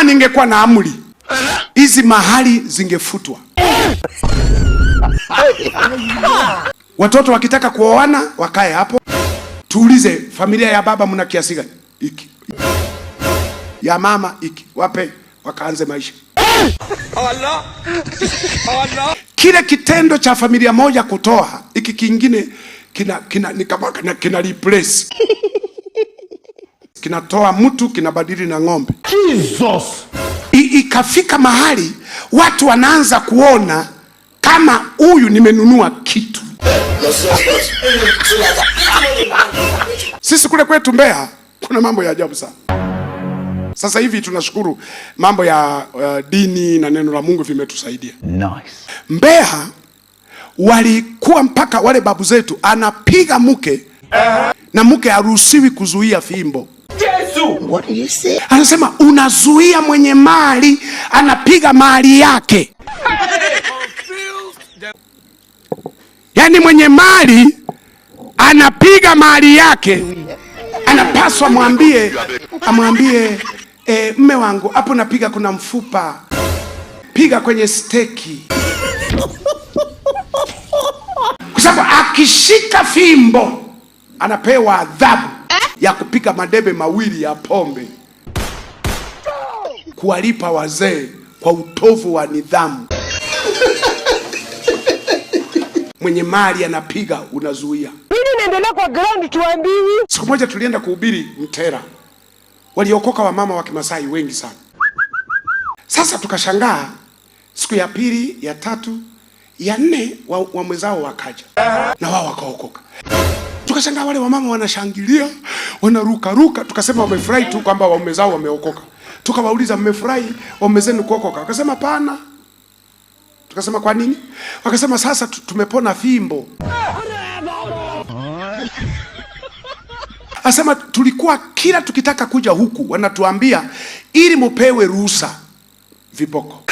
ningekuwa na amri, hizi mahali zingefutwa. Watoto wakitaka kuoana wakae hapo. Tuulize, familia ya baba mna kiasi gani? Iki. Ya mama iki. Wape wakaanze maisha. Allah. Allah. Kile kitendo cha familia moja kutoa, iki kingine kina replace. Kinatoa mtu kinabadili na ng'ombe. Jesus. Ikafika mahali watu wanaanza kuona kama huyu nimenunua kitu. Sisi kule kwetu Mbeya kuna mambo ya ajabu sana. Sasa hivi tunashukuru mambo ya dini na neno la Mungu vimetusaidia. Nice. Mbeya walikuwa mpaka wale babu zetu anapiga mke na mke haruhusiwi kuzuia fimbo. Yesu. What do you say? Anasema unazuia mwenye mali anapiga mali yake. Yaani mwenye mali anapiga mali yake, anapaswa amwambie mme wangu hapo napiga kuna mfupa, piga kwenye steki. Kwa sababu akishika fimbo anapewa adhabu ya kupiga madebe mawili ya pombe, kuwalipa wazee kwa utovu wa nidhamu. Mwenye mali anapiga, unazuia. Nini naendelea kwa ground tuambiwi? Siku moja tulienda kuhubiri Mtera. Waliokoka wa mama wa Kimasai wengi sana. Sasa tukashangaa siku ya pili, ya tatu, ya nne wa mwenzao wakaja. Na wao wakaokoka. Tukashangaa wale wamama wanashangilia, wanaruka ruka, tukasema wamefurahi tu kwamba waume zao wameokoka. Tukawauliza mmefurahi waume zenu kuokoka? Wakasema hapana. Tukasema kwa nini? Wakasema sasa tumepona fimbo. Asema tulikuwa kila tukitaka kuja huku wanatuambia ili mupewe ruhusa viboko.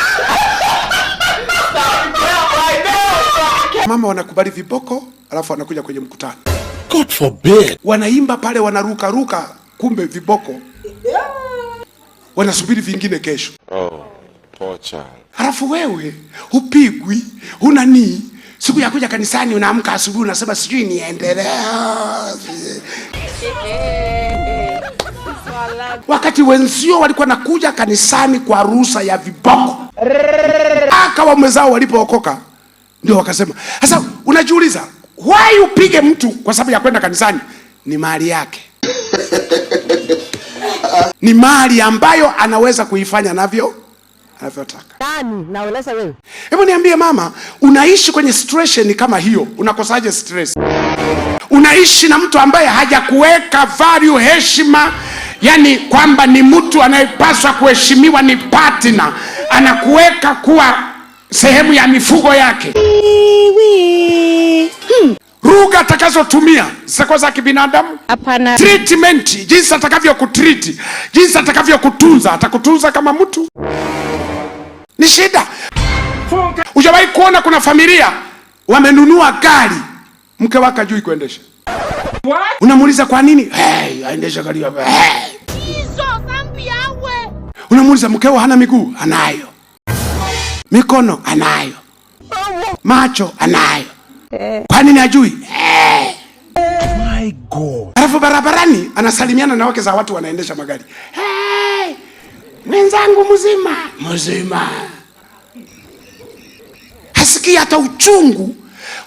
Mama wanakubali viboko, alafu wanakuja kwenye mkutano. God forbid. Wanaimba pale, wanaruka ruka, kumbe viboko. Wanasubiri vingine kesho. Oh, poor child. Halafu wewe upigwi, unani siku ya kuja kanisani unaamka asubuhi unasema sijui niendelea. Wakati wenzio walikuwa nakuja kanisani kwa ruhusa ya viboko. Akawa mwenzao walipookoka ndio wakasema. Sasa unajiuliza, why upige mtu kwa sababu ya kwenda kanisani? Ni mali yake. Ni mali ambayo anaweza kuifanya anavyotaka. Nani naeleza wewe? Hebu niambie mama, unaishi kwenye situation kama hiyo, unakosaje stress? Unaishi na mtu ambaye hajakuweka value, heshima, yani kwamba ni mtu anayepaswa kuheshimiwa, ni partner, anakuweka kuwa sehemu ya mifugo yake. Lugha atakazotumia zitakuwa za kibinadamu. Hapana. Treatment, jinsi atakavyokutreat, jinsi atakavyokutunza, atakutunza kama mtu. Ni shida. Ujawahi kuona kuna familia wamenunua gari, mke wake hajui kuendesha? What? Unamuuliza kwa nini? Aendesha gari hapa. Unamuuliza mkeo hana miguu? Anayo. Mikono? Anayo. Macho? Anayo. Kwa nini hajui? My God. Alafu barabarani anasalimiana na wake za watu wanaendesha magari. Mwenzangu mzima. Hasikii hata uchungu.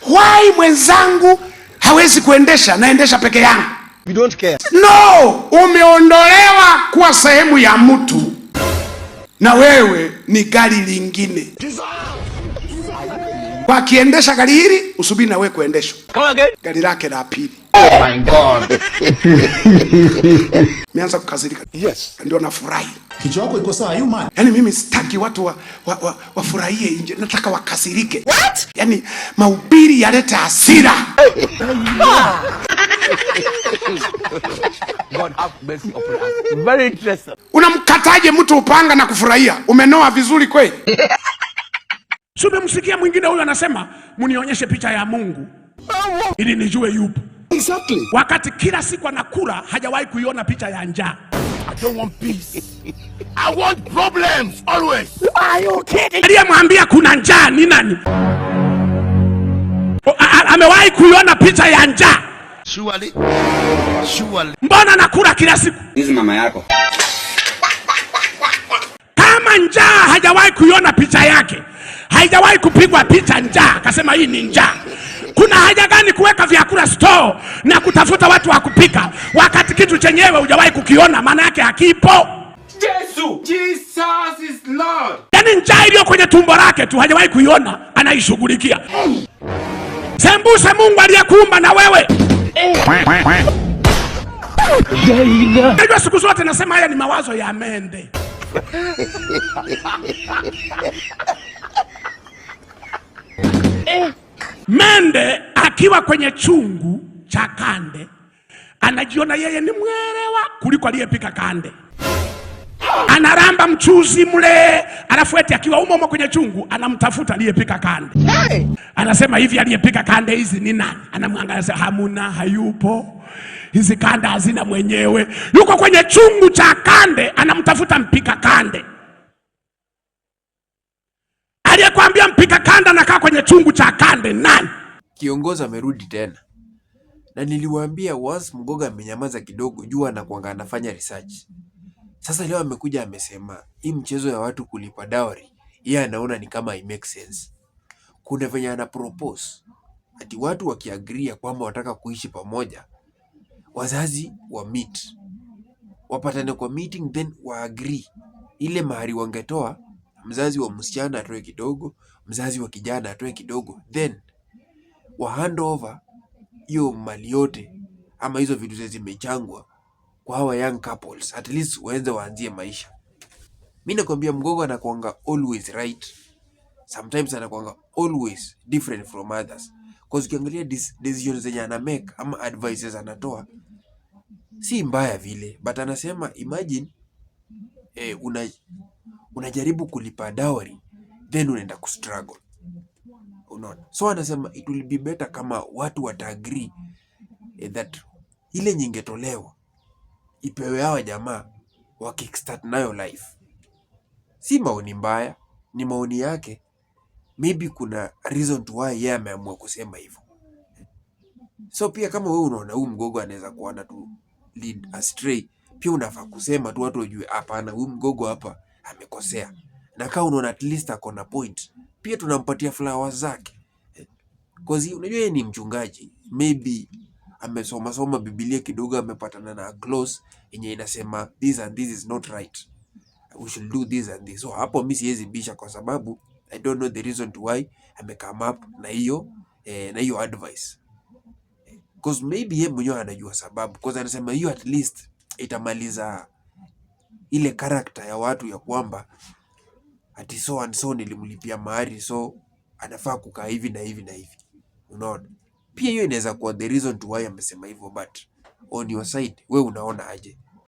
Why mwenzangu hawezi kuendesha, naendesha peke yangu? We don't care. No, umeondolewa kuwa sehemu ya mtu na wewe ni gari lingine. Kwa kiendesha gari hili, usubiri na wewe kuendeshwa. Come again. Gari lake la pili. Oh my God. Mianza kukasirika. Yes. Ndio nafurahi. Kichwa chako iko sawa, you man. Yaani mimi sitaki watu wafurahie nje. Nataka wakasirike. What? Yaani mahubiri yalete hasira. God have mercy upon us. Very interesting. Unamkataje mtu upanga na kufurahia? Umenoa vizuri kweli? Sube msikia mwingine huyu anasema, "Munionyeshe picha ya Mungu ili nijue yupo." Exactly. Wakati kila siku anakula hajawahi kuiona picha ya njaa. I don't want peace. I want problems always. Are you kidding? Aliyemwambia kuna njaa ni nani? Amewahi kuiona picha ya njaa? Surely. Surely. Mbona nakula kila siku? Hizi mama yako. Kama njaa hajawahi kuiona picha yake, haijawahi kupigwa picha njaa, akasema hii ni njaa, kuna haja gani kuweka vyakula store na kutafuta watu wa kupika wakati kitu chenyewe hujawahi kukiona, maana yake hakipo? Jesus is Lord. Yaani njaa iliyo kwenye tumbo lake tu hajawahi kuiona, anaishughulikia. Sembuse Mungu aliyekuumba na wewe. Najua siku zote nasema haya ni mawazo ya mende. Mende akiwa kwenye chungu cha kande anajiona yeye ni mwelewa kuliko aliyepika kande. Anaramba mchuzi mle, alafu eti akiwa umo kwenye chungu anamtafuta aliyepika kande. Anasema hivi, aliyepika kande hizi ni nani? Anamwangalia, hamuna, hayupo. Hizi kanda hazina mwenyewe. Yuko kwenye chungu cha kande anamtafuta mpika kande. Aliyekwambia mpika kanda anakaa kwenye chungu cha kande nani? Kiongozi amerudi tena. Na niliwaambia once Mgoga amenyamaza kidogo, jua anakuanga anafanya research. Sasa leo amekuja amesema hii mchezo ya watu kulipa dowry, yeye anaona ni kama it makes sense. Kuna venye ana propose ati watu wakiagria kwamba wataka kuishi pamoja, wazazi wa meet, wapatane kwa meeting, then wa agree ile mahari wangetoa, mzazi wa msichana atoe kidogo, mzazi wa kijana atoe kidogo, then wa hand over hiyo mali yote ama hizo vitu zimechangwa kwa hawa young couples, at least waanze waanzie maisha. Mimi nakwambia Mgogo anakuanga always right, sometimes anakuanga always different from others, because ukiangalia decisions zenye ana make ama advices anatoa si mbaya vile, but anasema imagine unajaribu kulipa dowry then unaenda kustruggle, unaona. So anasema it will be better kama watu watagree that ile nyingetolewa ipewe hawa jamaa wa kickstart nayo life. Si maoni mbaya, ni maoni yake. Maybe kuna reason to why yeye ameamua kusema hivyo. So pia kama wewe unaona huyu Mgogo anaweza kuwa na tu lead astray, pia unafaa kusema tu watu wajue hapana, huyu Mgogo hapa amekosea. Na kama unaona at least ako na point, pia tunampatia flowers zake. Because unajua yeye ni mchungaji, maybe amesoma Biblia kidogo, amepatana na clause yenye inasema this and this is not right, we should do this and this. So hapo mimi siwezi bisha kwa sababu I don't know the reason to why ame come up na hiyo advice. Because maybe yeye mwenyewe anajua sababu, because anasema hiyo at least itamaliza ile character ya watu ya kwamba ati so and so nilimlipia mahari, so anafaa kukaa hivi na hivi na hivi, unaona. Pia hiyo inaweza kuwa the reason to why amesema hivyo, but on your side wewe unaona aje?